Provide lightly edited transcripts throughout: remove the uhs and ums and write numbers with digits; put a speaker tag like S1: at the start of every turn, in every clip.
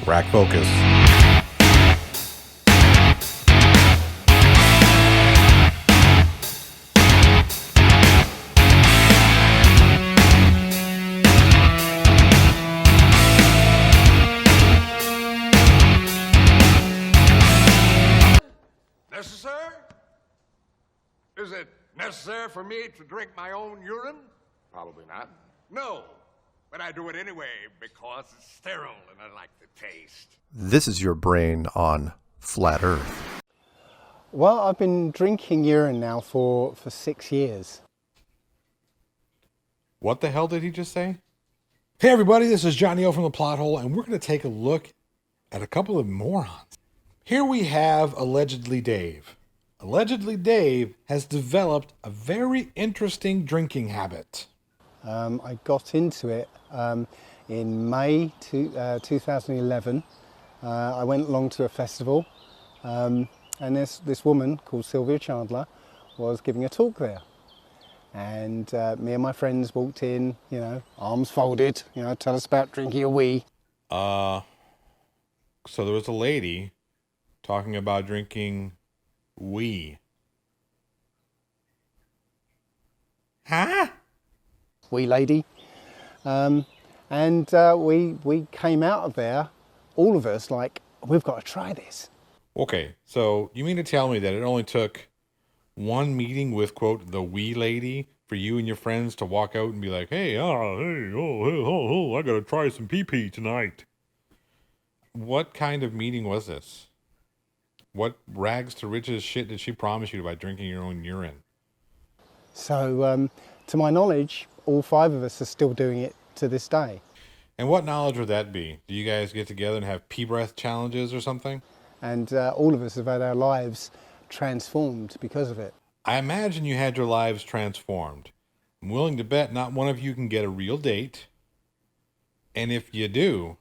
S1: Rack focus.
S2: Necessary? Is it necessary for me to drink my own urine? Probably not. No, but I do it anyway because it's sterile and I like the taste.
S1: This is your brain on Flat Earth.
S3: Well, I've been drinking urine now for 6 years.
S1: What the hell did he just say?
S4: Hey everybody, this is Johnny O from the Plot Hole, and we're going to take a look at a couple of morons. Here we have Allegedly Dave. Allegedly Dave has developed a very interesting drinking habit.
S3: I got into it in May 2011. I went along to a festival, and this woman called Sylvia Chandler was giving a talk there. And me and my friends walked in, arms folded, tell us about drinking a wee.
S1: So there was a lady talking about drinking wee. Huh?
S3: Wee lady. And we came out of there, all of us, like, we've got to try this.
S1: Okay, so you mean to tell me that it only took one meeting with, quote, the wee lady for you and your friends to walk out and be like, hey, I gotta try some peepee tonight. What kind of meeting was this? What rags to riches shit did she promise you by drinking your own urine?
S3: So, to my knowledge, all 5 of us are still doing it to this day.
S1: And what knowledge would that be? Do you guys get together and have pee breath challenges or something?
S3: And all of us have had our lives transformed because of it.
S1: I imagine you had your lives transformed. I'm willing to bet not one of you can get a real date. And if you do,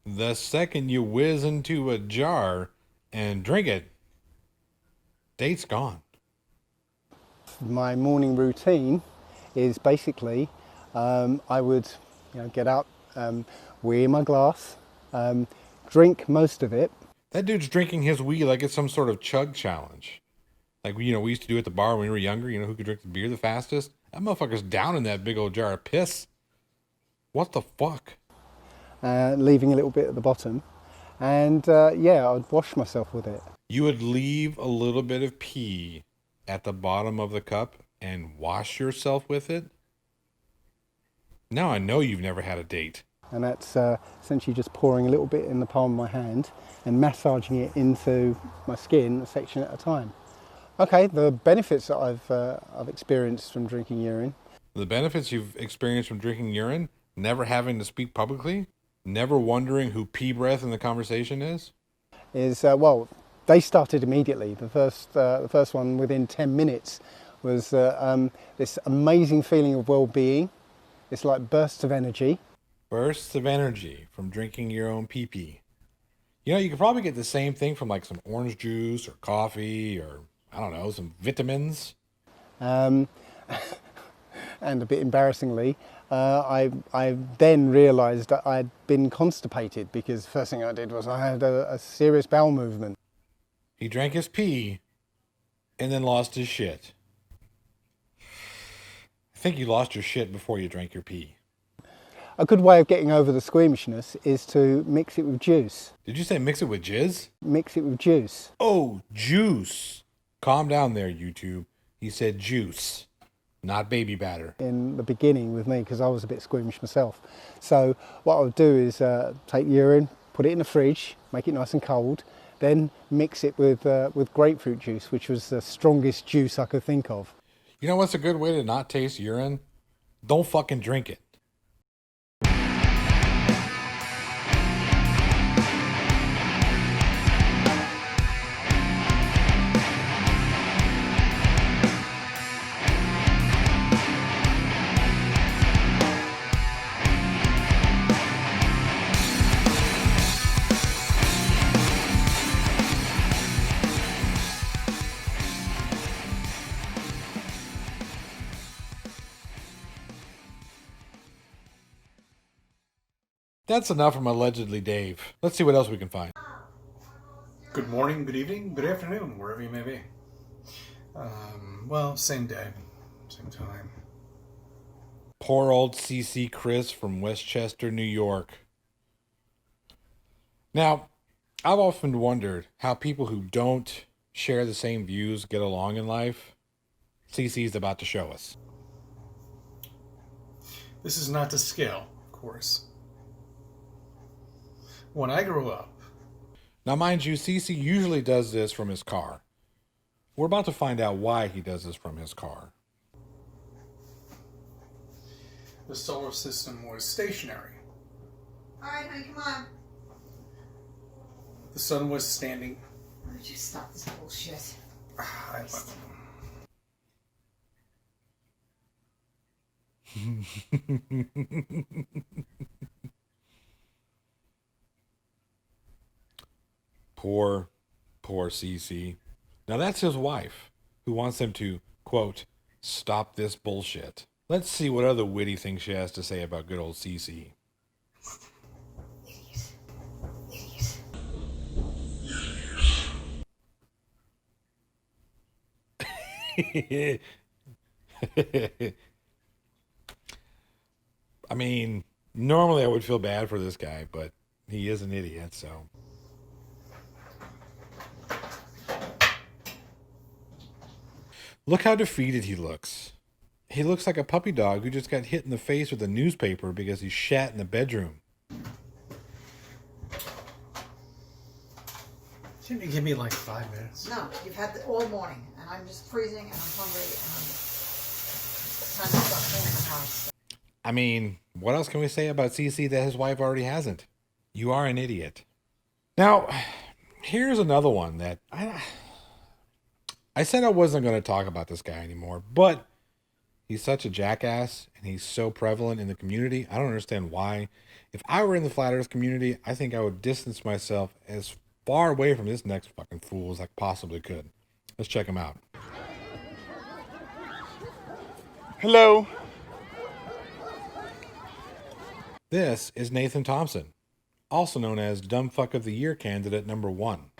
S1: the second you whiz into a jar and drink it, date's gone.
S3: My morning routine is basically I would get up, wee in my glass, drink most of it.
S1: That dude's drinking his wee like it's some sort of chug challenge. Like, we used to do at the bar when we were younger, who could drink the beer the fastest? That motherfucker's down in that big old jar of piss. What the fuck?
S3: Leaving a little bit at the bottom. And I'd wash myself with it.
S1: You would leave a little bit of pee at the bottom of the cup and wash yourself with it? Now I know you've never had a date.
S3: And that's essentially just pouring a little bit in the palm of my hand and massaging it into my skin a section at a time. Okay, the benefits that I've experienced from drinking urine.
S1: The benefits you've experienced from drinking urine? Never having to speak publicly? Never wondering who pee breath in the conversation is?
S3: They started immediately. The first one within 10 minutes was this amazing feeling of well-being. It's like bursts of energy.
S1: Bursts of energy from drinking your own pee-pee. You could probably get the same thing from like some orange juice or coffee or, I don't know, some vitamins.
S3: And a bit embarrassingly, I then realised that I'd been constipated because the first thing I did was I had a serious bowel movement.
S1: He drank his pee and then lost his shit. I think you lost your shit before you drank your pee.
S3: A good way of getting over the squeamishness is to mix it with juice.
S1: Did you say mix it with jizz?
S3: Mix it with juice.
S1: Oh, juice. Calm down there, YouTube. He said juice, not baby batter.
S3: In the beginning with me, because I was a bit squeamish myself. So what I would do is take urine, put it in the fridge, make it nice and cold, then mix it with grapefruit juice, which was the strongest juice I could think of.
S1: You know what's a good way to not taste urine? Don't fucking drink it.
S4: That's enough from Allegedly Dave. Let's see what else we can find.
S5: Good morning, good evening, good afternoon, wherever you may be. Well, same day, same time.
S1: Poor old CC Chris from Westchester, New York. Now, I've often wondered how people who don't share the same views get along in life. CC's about to show us.
S5: This is not to scale, of course. When I grew up,
S1: Now, mind you, CC usually does this from his car. We're about to find out why he does this from his car.
S5: the solar system was stationary.
S6: All right, honey, come on.
S5: The sun was standing.
S6: Why don't you stop this bullshit?
S1: Poor CC. Now that's his wife, who wants him to, quote, stop this bullshit. Let's see what other witty things she has to say about good old CC. I mean, normally I would feel bad for this guy, but he is an idiot, so. Look how defeated he looks. He looks like a puppy dog who just got hit in the face with a newspaper because he shat in the bedroom.
S5: Shouldn't you give me like 5 minutes?
S6: No, you've had it all morning, and I'm just freezing, and I'm hungry, and I'm trying to start cleaning the house.
S1: I mean, what else can we say about CC that his wife already hasn't? You are an idiot. Now, here's another one that I said I wasn't going to talk about this guy anymore, but he's such a jackass and he's so prevalent in the community. I don't understand why. If I were in the flat earth community, I think I would distance myself as far away from this next fucking fool as I possibly could. Let's check him out.
S7: Hello.
S1: This is Nathan Thompson, also known as Dumb Fuck of the Year candidate number 1.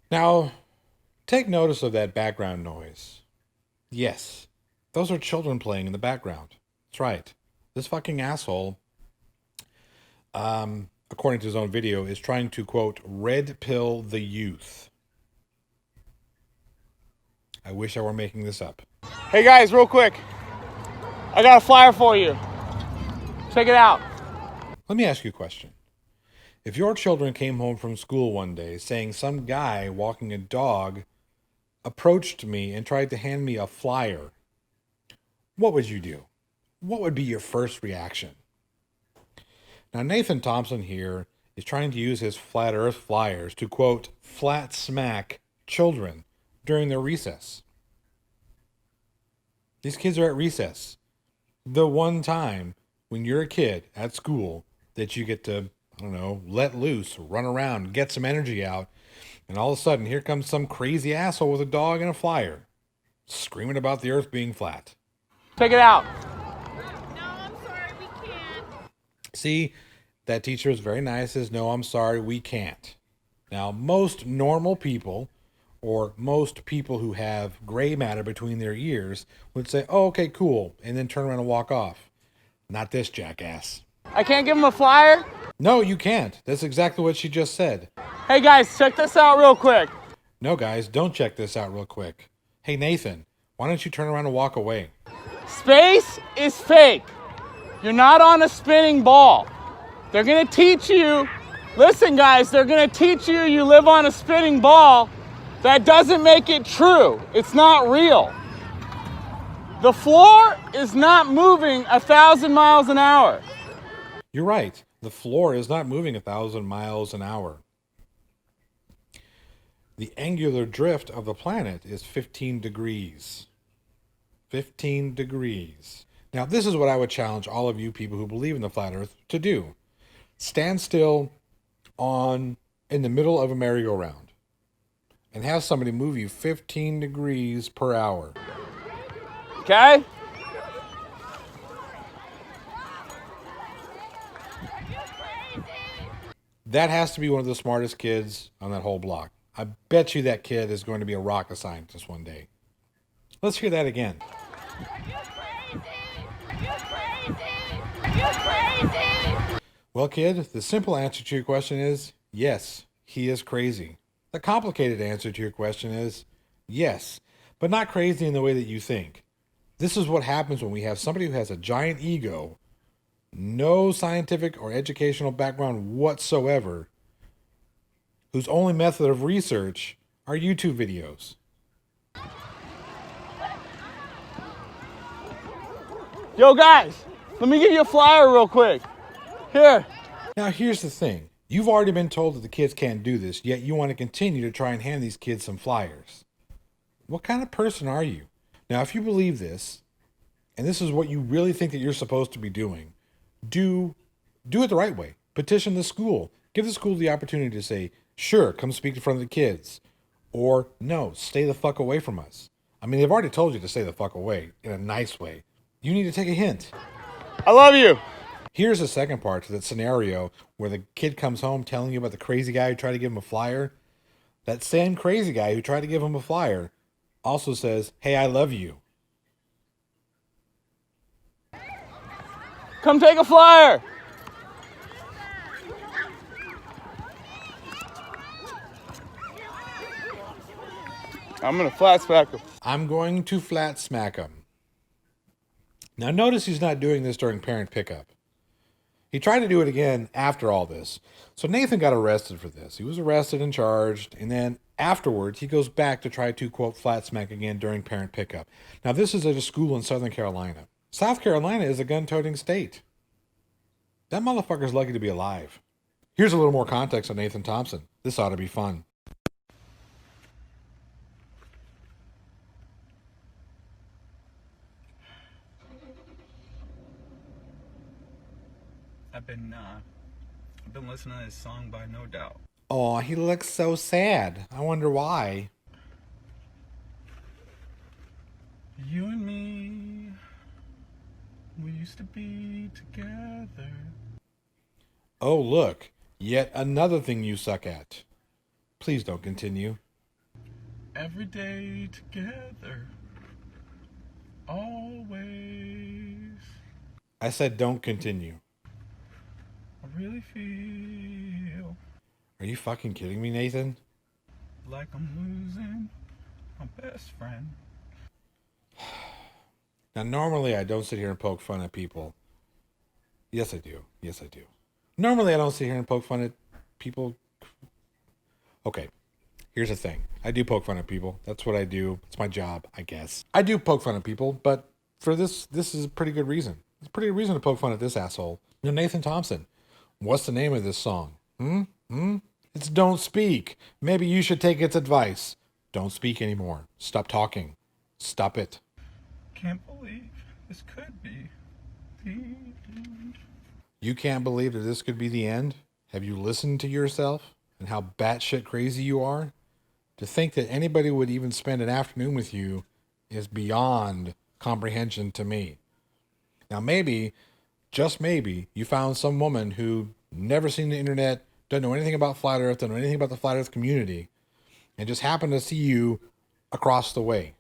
S1: Now, take notice of that background noise. Yes, those are children playing in the background. That's right. This fucking asshole, according to his own video, is trying to, quote, red pill the youth. I wish I were making this up.
S7: Hey guys, real quick. I got a flyer for you. Check it out.
S1: Let me ask you a question. If your children came home from school one day saying some guy walking a dog approached me and tried to hand me a flyer, what would you do? What would be your first reaction? Now, Nathan Thompson here is trying to use his flat earth flyers to, quote, flat smack children during their recess. These kids are at recess. The one time when you're a kid at school that you get to, I don't know, let loose, run around, get some energy out, and all of a sudden here comes some crazy asshole with a dog and a flyer screaming about the earth being flat.
S7: Check it out.
S8: No, I'm sorry, we can't.
S1: See, that teacher is very nice, says, no, I'm sorry, we can't. Now, most normal people, or most people who have gray matter between their ears, would say, oh, okay, cool, and then turn around and walk off. Not this jackass.
S7: I can't give him a flyer?
S1: No, you can't. That's exactly what she just said.
S7: Hey guys, check this out real quick.
S1: No, guys, don't check this out real quick. Hey, Nathan, why don't you turn around and walk away?
S7: Space is fake. You're not on a spinning ball. They're gonna teach you, listen guys, they're gonna teach you you live on a spinning ball. That doesn't make it true. It's not real. The floor is not moving 1,000 miles an hour.
S1: You're right. The floor is not moving 1,000 miles an hour. The angular drift of the planet is 15 degrees. 15 degrees. Now, this is what I would challenge all of you people who believe in the flat earth to do. Stand still in the middle of a merry-go-round and have somebody move you 15 degrees per hour.
S7: Okay?
S4: That has to be one of the smartest kids on that whole block. I bet you that kid is going to be a rocket scientist one day. Let's hear that again. Well, kid, the simple answer to your question is yes, he is crazy. The complicated answer to your question is yes, but not crazy in the way that you think. This is what happens when we have somebody who has a giant ego, no scientific or educational background whatsoever, whose only method of research are YouTube videos.
S7: Yo, guys, let me give you a flyer real quick. Here.
S4: Now, here's the thing. You've already been told that the kids can't do this, yet you want to continue to try and hand these kids some flyers. What kind of person are you? Now, if you believe this, and this is what you really think that you're supposed to be doing, do it the right way. Petition the school. Give the school the opportunity to say, sure, come speak in front of the kids. Or, no, stay the fuck away from us. I mean, they've already told you to stay the fuck away in a nice way. You need to take a hint.
S7: I love you.
S4: Here's the second part to that scenario where the kid comes home telling you about the crazy guy who tried to give him a flyer. That same crazy guy who tried to give him a flyer also says, hey, I love you.
S7: Come take a flyer. I'm going to flat smack him.
S4: I'm going to flat smack him. Now notice he's not doing this during parent pickup. He tried to do it again after all this. So Nathan got arrested for this. He was arrested and charged, and then afterwards he goes back to try to, quote, flat smack again during parent pickup. Now this is at a school in Southern Carolina. South Carolina is a gun-toting state. That motherfucker's lucky to be alive. Here's a little more context on Nathan Thompson. This ought to be fun.
S9: I've been listening to this song by No Doubt.
S4: Oh, he looks so sad. I wonder why.
S9: You and me, we used to be together.
S4: Oh, look. Yet another thing you suck at. Please don't continue.
S9: Every day together. Always.
S4: I said don't continue.
S9: I really feel
S4: Are you fucking kidding me, Nathan?
S9: like I'm losing my best friend.
S4: Now, normally I don't sit here and poke fun at people. Yes, I do. Yes, I do. Normally I don't sit here and poke fun at people. Okay, here's the thing. I do poke fun at people. That's what I do. It's my job, I guess. I do poke fun at people, but for this is a pretty good reason. It's a pretty good reason to poke fun at this asshole. You know, Nathan Thompson. What's the name of this song? It's Don't Speak. Maybe you should take its advice. Don't speak anymore. Stop talking. Stop it.
S9: Can't believe this could be the end.
S4: You can't believe that this could be the end? Have you listened to yourself and how batshit crazy you are? To think that anybody would even spend an afternoon with you is beyond comprehension to me. Now maybe, just maybe, you found some woman who never seen the internet, doesn't know anything about Flat Earth, doesn't know anything about the Flat Earth community, and just happened to see you across the way.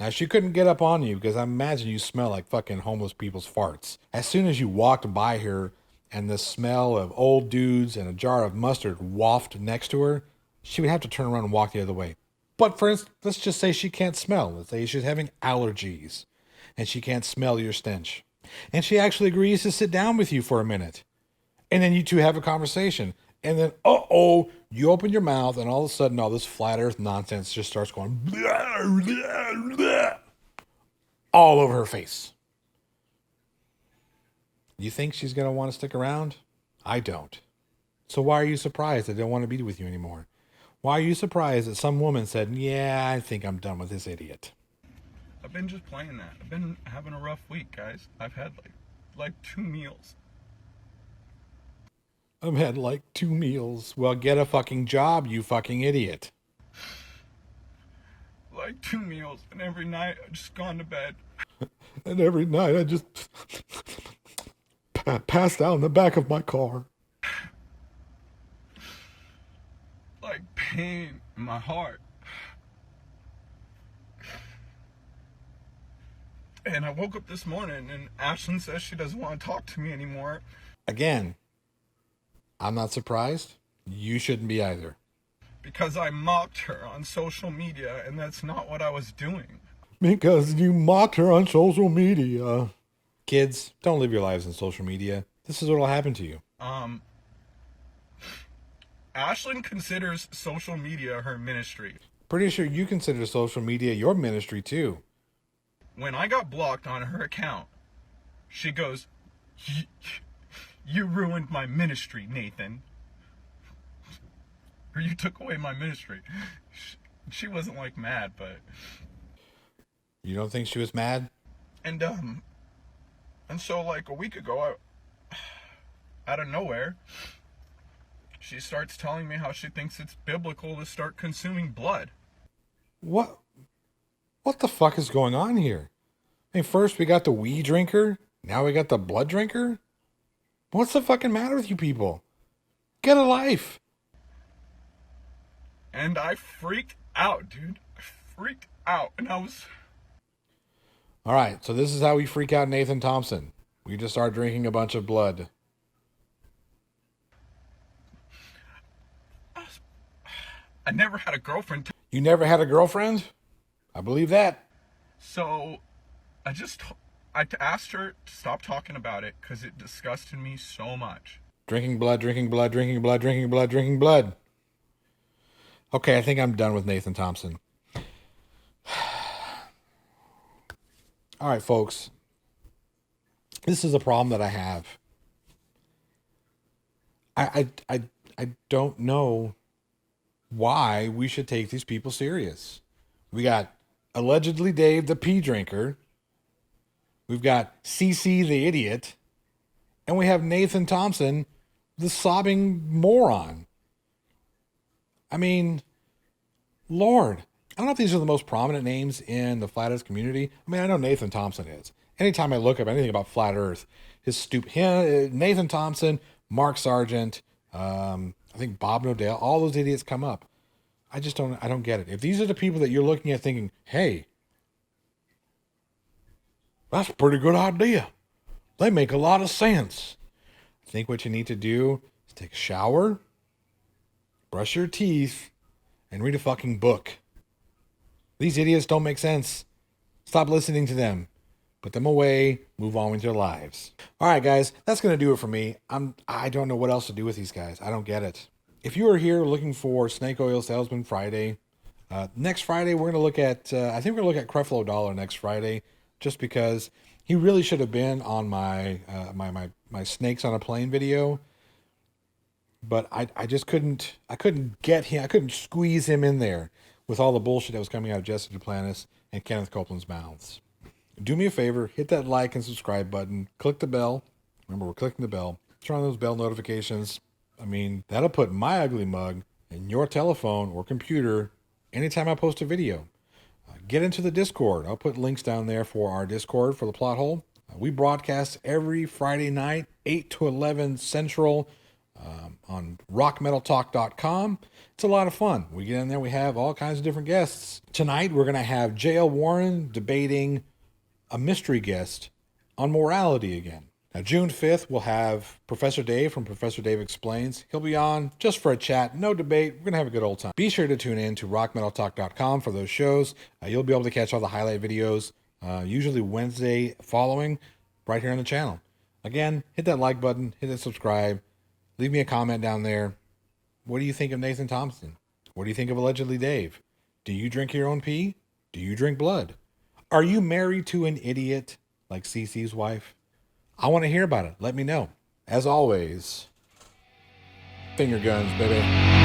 S4: Now, she couldn't get up on you because I imagine you smell like fucking homeless people's farts. As soon as you walked by her and the smell of old dudes and a jar of mustard wafted next to her, she would have to turn around and walk the other way. But for instance, let's just say she can't smell. Let's say she's having allergies and she can't smell your stench. And she actually agrees to sit down with you for a minute. And then you two have a conversation. And then, you open your mouth and all of a sudden all this flat earth nonsense just starts going blah, blah, blah, all over her face. You think she's going to want to stick around? I don't. So why are you surprised that they don't want to be with you anymore? Why are you surprised that some woman said, yeah, I think I'm done with this idiot?
S9: I've been just playing that. I've been having a rough week, guys. I've had like 2 meals.
S4: I've had like 2 meals. Well, get a fucking job, you fucking idiot.
S9: Like 2 meals, and every night I just gone to bed.
S4: And every night I just passed out in the back of my car.
S9: pain in my heart. And I woke up this morning and Ashlyn says she doesn't want to talk to me anymore.
S4: Again, I'm not surprised. You shouldn't be either.
S9: Because I mocked her on social media, and that's not what I was doing.
S4: Because you mocked her on social media. Kids, don't live your lives on social media. This is what'll happen to you.
S9: Ashlyn considers social media her ministry.
S4: Pretty sure you consider social media your ministry too.
S9: When I got blocked on her account, she goes, "You ruined my ministry, Nathan. Or you took away my ministry." She wasn't like mad, but...
S4: You don't think she was mad?
S9: And so like a week ago, out of nowhere, she starts telling me how she thinks it's biblical to start consuming blood.
S4: What the fuck is going on here? I mean, first we got the wee drinker, now we got the blood drinker? What's the fucking matter with you people? Get a life.
S9: And I freaked out, dude. I freaked out, and I was...
S4: All right, so this is how we freak out Nathan Thompson. We just start drinking a bunch of blood.
S9: I never had a girlfriend.
S4: You never had a girlfriend? I believe that.
S9: So I asked her to stop talking about it because it disgusted me so much.
S4: Drinking blood, drinking blood, drinking blood, drinking blood, drinking blood. Okay, I think I'm done with Nathan Thompson. All right, folks. This is a problem that I have. I don't know why we should take these people serious. We got allegedly Dave, the pee drinker. We've got CC, the idiot. And we have Nathan Thompson, the sobbing moron. I mean, Lord. I don't know if these are the most prominent names in the Flat Earth community. I mean, I know Nathan Thompson is. Anytime I look up anything about Flat Earth, Nathan Thompson, Mark Sargent, I think Bob Nodell, all those idiots come up. I don't get it. If these are the people that you're looking at thinking, hey, that's a pretty good idea. They make a lot of sense. I think what you need to do is take a shower, brush your teeth, and read a fucking book. These idiots don't make sense. Stop listening to them. Put them away. Move on with your lives. All right, guys. That's going to do it for me. I don't know what else to do with these guys. I don't get it. If you are here looking for Snake Oil Salesman Friday, next Friday we're going to look at, I think we're going to look at Creflo Dollar next Friday, just because he really should have been on my Snakes on a Plane video. But I just couldn't get him. I couldn't squeeze him in there with all the bullshit that was coming out of Jesse Duplantis and Kenneth Copeland's mouths. Do me a favor, hit that like and subscribe button, click the bell. Remember, we're clicking the bell. Turn on those bell notifications. I mean, that'll put my ugly mug in your telephone or computer anytime I post a video. Get into the Discord. I'll put links down there for our Discord for the Plot Hole. We broadcast every Friday night, 8 to 11 Central, on rockmetaltalk.com. It's a lot of fun. We get in there, we have all kinds of different guests. Tonight, we're going to have J.L. Warren debating a mystery guest on morality again. Now, June 5th, we'll have Professor Dave from Professor Dave Explains. He'll be on just for a chat, no debate. We're going to have a good old time. Be sure to tune in to rockmetaltalk.com for those shows. You'll be able to catch all the highlight videos, usually Wednesday following, right here on the channel. Again, hit that like button, hit that subscribe. Leave me a comment down there. What do you think of Nathan Thompson? What do you think of Allegedly Dave? Do you drink your own pee? Do you drink blood? Are you married to an idiot like CC's wife? I want to hear about it. Let me know. As always, finger guns, baby.